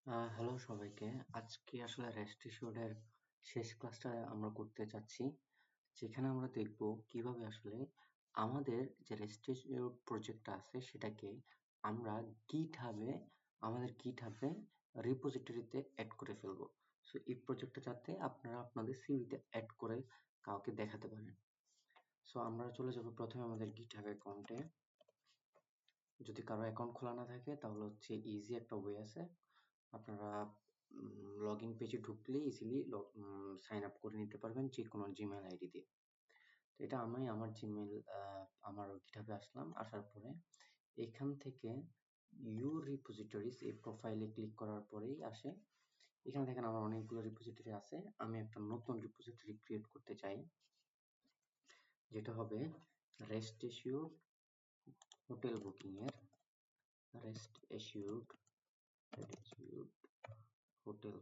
Hello সবাইকে। আজকে আসলে রেস্ট এর শেষ ক্লাসটা আমরা করতে যাচ্ছি। যেখানে আমরা দেখব কিভাবে আসলে আমাদের যে রেস্ট প্রজেক্টটা আছে সেটাকে আমরা GitHub এ আমাদের GitHub এ রিপোজিটরিতে এড করে ফেলবো। সো এই প্রজেক্টটা যাতে আপনারা আপনাদের সিভিতে এড করে কাউকে দেখাতে পারেন। সো আমরা চলে যাব প্রথমে আমাদের GitHub অ্যাকাউন্টে। যদি কারো অ্যাকাউন্ট খোলা না থাকে তাহলে হচ্ছে ইজি একটা ওয়ে আছে। আপনারা লগ ইন পেজে ঢুকলে ইজিলি সাইন আপ করে নিতে পারবেন যে কোনো জিমেল আইডি দিয়ে। তো এটা আমি আমার জিমেল আমার গিটহাবে আসলাম। আসার পরে এখান থেকে ইউর রিপোজিটরিজ এই প্রোফাইলে ক্লিক করার পরেই আসে। এখানে দেখেন আমার অনেকগুলো রিপোজিটরি আছে। আমি একটা নতুন রিপোজিটরি ক্রিয়েট করতে চাই, যেটা হবে রেস্ট এসিউড হোটেল বুকিং এর rest assured hotel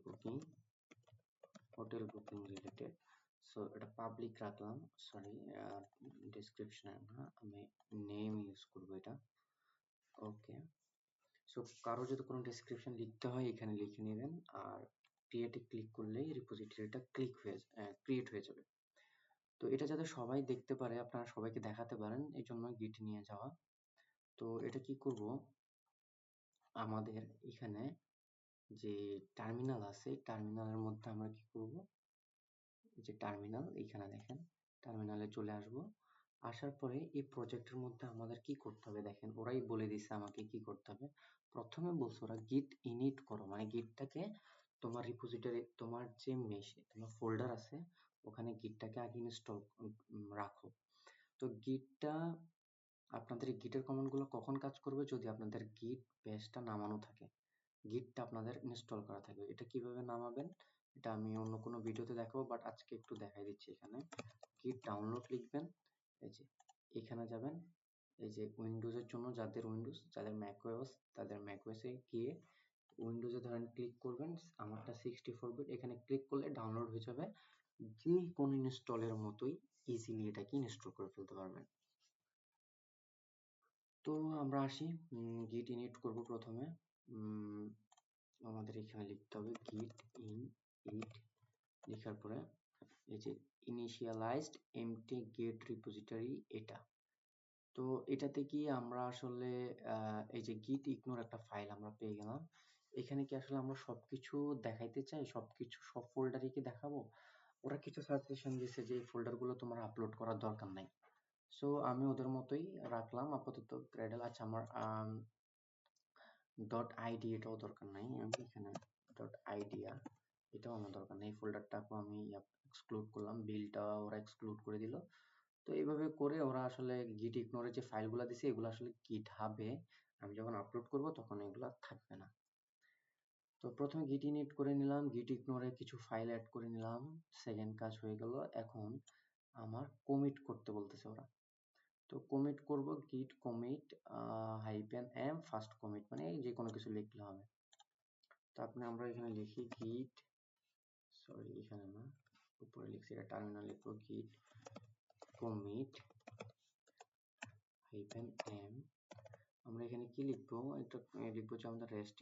booking related. So এটা পাবলিক রাখলাম, সরি ডেসক্রিপশনে না, আমি নেম ইউজ করবো এটা। ওকে, সো কারো যদি কোনো ডেসক্রিপশন লিখতে হয় এখানে লিখে নেবেন, আর ক্রিয়েটে ক্লিক করলেই রিপোজিটরিটা ক্রিয়েট হয়ে যাবে। তো এটা যাতে সবাই দেখতে পারে, আপনারা সবাইকে দেখাতে পারেন, এই জন্য গিট নিয়ে যাওয়া। তো এটা কি করব, আমাদের এখানে যে টার্মিনাল আছে টার্মিনালের মধ্যে আমরা কি করব, যে টার্মিনাল এখানে দেখেন, টার্মিনালে চলে আসব। আসার পরে এই প্রজেক্টের মধ্যে আমাদের কি করতে হবে দেখেন, ওরাই বলে দিছে আমাকে কি করতে হবে। প্রথমে বলছে ওরা গিট ইনিট করো, মানে গিটটাকে তোমার রিপোজিটরি, তোমার যে মেশে তোমার ফোল্ডার আছে ওখানে গিটটাকে আগে ইনস্টল রাখো। তো গিটটা আপনাদের এই গিটের কমান্ডগুলো কখন কাজ করবে, যদি আপনাদের গিট বেসটা নামানো থাকে, গিটটা আপনাদের ইনস্টল করা থাকবে। এটা কিভাবে নামাবেন এটা আমি অন্য কোনো ভিডিওতে দেখাবো, বাট আজকে একটু দেখাই দিচ্ছি। এখানে গিট ডাউনলোড লিখবেন, এই যে এখানে যাবেন, এই যে উইন্ডোজের জন্য যাদের উইন্ডোজ, যাদের ম্যাকওএস তাদের ম্যাকওএসে গিয়ে উইন্ডোজে ধরেন ক্লিক করবেন, আমারটা 64 বিট, এখানে ক্লিক করলে ডাউনলোড হয়ে যাবে। যে কোনো ইনস্টলের মতোই ইজিলি এটাকে ইনস্টল করে ফেলতে পারবেন। তো আমরা আসি, গিট ইনিট করব প্রথমে। আমাদের এখানে লিখতে হবে গিট ইনিট, লেখার পরে এই যে ইনিশিয়ালাইজড এমটি গেট রিপোজিটরি, এটা। তো এটাতে কি আমরা আসলে এই যে গিট ইগনোর একটা ফাইল আমরা পেয়ে গেলাম। এখানে কি আসলে আমরা সবকিছু দেখাইতে চাই, সবকিছু সব ফোল্ডারই কি দেখাবো? ওরা কিছু সাজেশন দিছে যে এই ফোল্ডারগুলো তোমার আপলোড করার দরকার নাই। সো আমি ওদের মতোই রাখলাম আপাতত গ্রেডেল। আচ্ছা, আমার ডট আইডি এটাও দরকার নাই, আমি এখানে ডট আইডিয়া এটাও আমার দরকার নেই। ফোল্ডারটাকে আমি এক্সক্লুড করলাম, বিলটা ওরা এক্সক্লুড করে দিল। তো এইভাবে করে ওরা আসলে গিট ইগনোরে যে ফাইলগুলো দিছে এগুলো আসলে গিটহাবে আমি যখন আপলোড করব তখন এগুলো থাকবে না। তো প্রথমে গিট ইনিট করে নিলাম, গিট ইগনোরে কিছু ফাইল অ্যাড করে নিলাম, সেকেন্ড কাজ হয়ে গেল। এখন আমার কমিট করতে বলতেছে ওরা। তো কমিট করব, গিট কমিট -m ফার্স্ট কমিট, মানে যে কোনো কিছু লিখলে হবে। তো আমরা এখানে লিখি গিট, সরি এখানে না, উপরে লিখছি, এটা টার্মিনাল লিখবো, গিট কমিট -m। আমরা এখানে কি লিখবো, এটা লিখবো যে আমাদের রেস্ট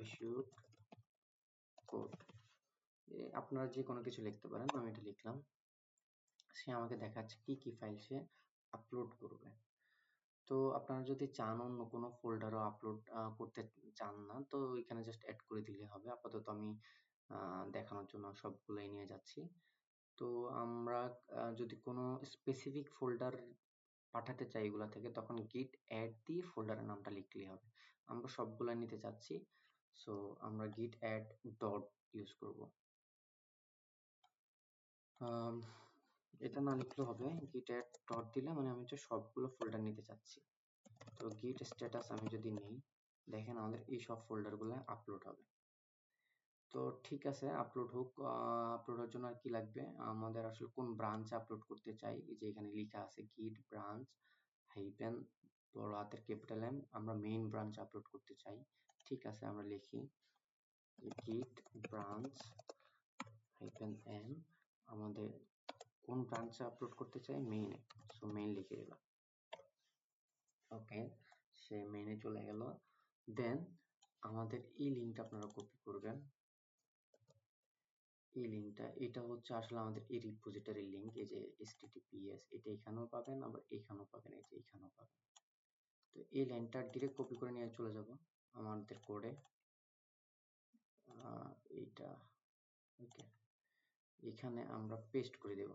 ইস্যুড কোড। আপনারা যে কোনো কিছু লিখতে পারেন, আমি এটা লিখলাম। সে আমাকে দেখাচ্ছে কি কি ফাইল সে আপলোড করবে। তো আপনারা যদি চান অন্য কোনো ফোল্ডারও আপলোড করতে চান না, তো এখানে জাস্ট অ্যাড করে দিলে হবে। আপাতত আমি দেখানোর জন্য সবগুলোই নিয়ে যাচ্ছি। তো আমরা যদি কোনো স্পেসিফিক ফোল্ডার পাঠাতে চাই এগুলা থেকে, তখন গিট অ্যাড দিয়ে ফোল্ডারের নামটা লিখলেই হবে। আমরা সবগুলা নিতে চাচ্ছি, সো আমরা গিট অ্যাড ডট ইউজ করব। এটা না লিখলেও হবে, গিট অ্যাড ডট দিলে মানে আমি হচ্ছে সবগুলো ফোল্ডার নিতে চাচ্ছি। তো গিট স্ট্যাটাস আমি যদি নেই, দেখেন আমাদের এই সব ফোল্ডারগুলো আপলোড হবে। তো ঠিক আছে, আপলোড হোক। আপলোডের জন্য আর কি লাগবে, আমাদের আসলে কোন ব্রাঞ্চে আপলোড করতে চাই, এই যে এখানে লেখা আছে গিট ব্রাঞ্চ হাইফেন বড় হাতের ক্যাপিটাল এম, আমরা মেইন ব্রাঞ্চ আপলোড করতে চাই। ঠিক আছে, আমরা লিখি গিট ব্রাঞ্চ হাইফেন এম, আমাদের কোন ব্রাঞ্চে আপলোড করতে চাই, মেইনে, সো মেইন লিখে দিলাম। ওকে, সে মেইনে চলে গেল। দেন আমাদের এই লিঙ্কটা আপনারা কপি করবেন। এই লিঙ্কটা, এটা হচ্ছে আসলে আমাদের এই রিপোজিটরির লিঙ্ক। এই যে https, এটা এখানেও পাবেন, আবার এখানেও পাবেন, এই যে এখানেও পাবেন। তো এই লাইনটা ডিরেক্ট কপি করে নিয়ে চলে যাব আমাদের কোডে। এইটা ওকে, এখানে আমরা পেস্ট করে দেব।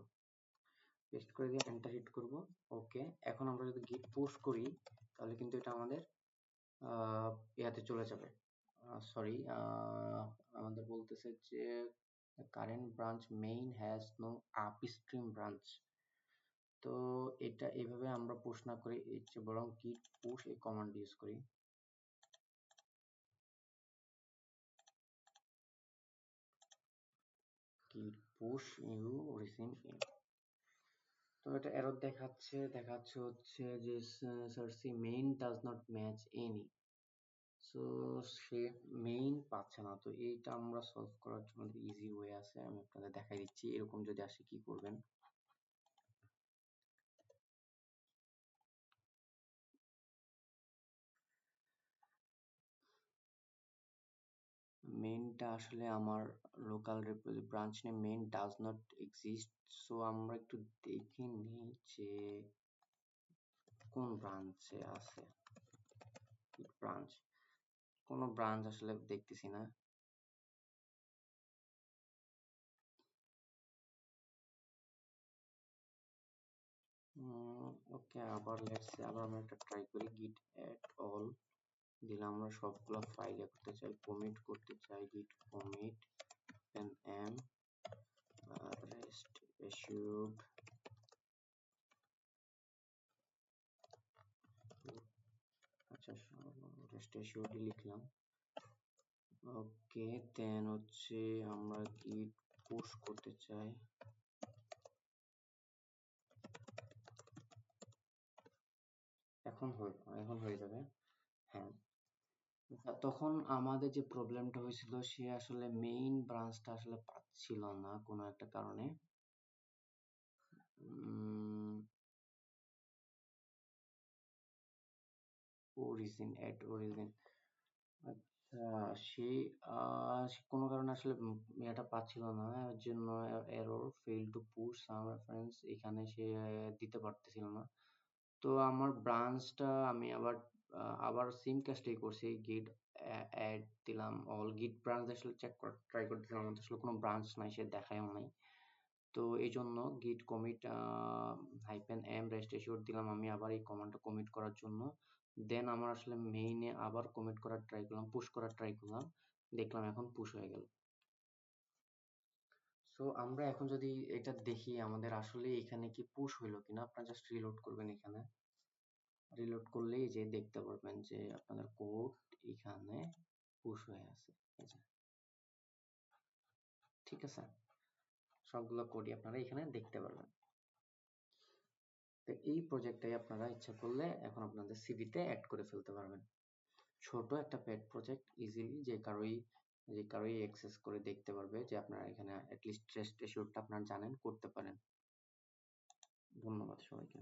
পেস্ট করে দিয়ে এন্টার হিট করব। ওকে, এখন আমরা যদি গিট পুশ করি তাহলে কিন্তু এটা আমাদের ইয়াতে চলে যাবে। সরি, আমাদের বলতেছে যে current branch main has no upstream branch. তো এটা এইভাবে আমরা পুশ না করে এর চেয়ে বরং git push এই কমান্ড ইউজ করি। git push you receive in। তো এটা এরর দেখাচ্ছে হচ্ছে যে search main does not match any. So সে মেইন পাচ্ছে না। তো এইটা আমরা সলভ করার জন্য ইজি ওয়ে আছে, আমি আপনাদের দেখাই দিচ্ছি। এরকম যদি আসে কি করবেন, মেইনটা আসলে আমার local branch name main does not exist. So আমরা একটু দেখে নিই যে কোন ব্রাঞ্চে আছে। ব্রাঞ্চ, কোনো ব্রাঞ্চ আসলে দেখতেছি না। ওকে, আবার আবার আমরা একটা ট্রাই করি। git add all দিলাম, আমরা সবগুলো ফাইলে করতে চাই, কমিট করতে চাই। git commit nm rest assured, আচ্ছা rest assured লিখলাম। ওকে, দেন হচ্ছে আমরা git পুশ করতে চাই। এখন হয়ে যাবে। হ্যাঁ, তখন আমাদের যে প্রবলেমটা হয়েছিল, সে আসলে মেইন ব্রাঞ্চটা আসলে পাচ্ছিল না কোনো একটা কারণে। অরিজিন, এট অরিজিন, আচ্ছা, সে কোনো কারণে আসলে এটা পাচ্ছিল না, এর জন্য error fail to push some reference এখানে সে দিতে পারতেছিল না। তো আমার ব্রাঞ্চটা আমি আবার সেম কাজটাই করছি। গিট অ্যাড দিলাম অল, গিট ব্রাঞ্চ আসলে চেক করে ট্রাই করতেছিলাম, আমার আসলে কোনো ব্রাঞ্চ নাই, সে দেখায়ও নাই। তো এই জন্য git commit hyphen m rest assure দিলাম আমি আবার এই কমান্ডটা কমিট করার জন্য। দেন আমার আসলে মেইনে আবার কমিট করার ট্রাই করলাম, পুশ করার ট্রাই করলাম, দেখলাম এখন পুশ হয়ে গেল। সো আমরা এখন যদি এটা দেখি আমাদের আসলে এখানে কি পুশ হইলো কিনা, আপনারা জাস্ট রিলোড করবেন। এখানে রিলোড করলেই যে দেখতে পারবেন যে আপনাদের কোড এখানে পুশ হয়ে আছে। এই যে, ঠিক আছে, সবগুলো কোডই আপনারা এখানে দেখতে পারবেন। তো এই প্রজেক্টটাই আপনারা ইচ্ছা করলে এখন আপনাদের সিভিতে অ্যাড করে ফেলতে পারবেন। ছোট একটা পেট প্রজেক্ট, ইজিলি যে কারোই অ্যাক্সেস করে দেখতে পারবে যে আপনারা এখানে অ্যাটলিস্ট রেস্ট এশিওরটা আপনারা জানেন, করতে পারেন। ধন্যবাদ সবাইকে।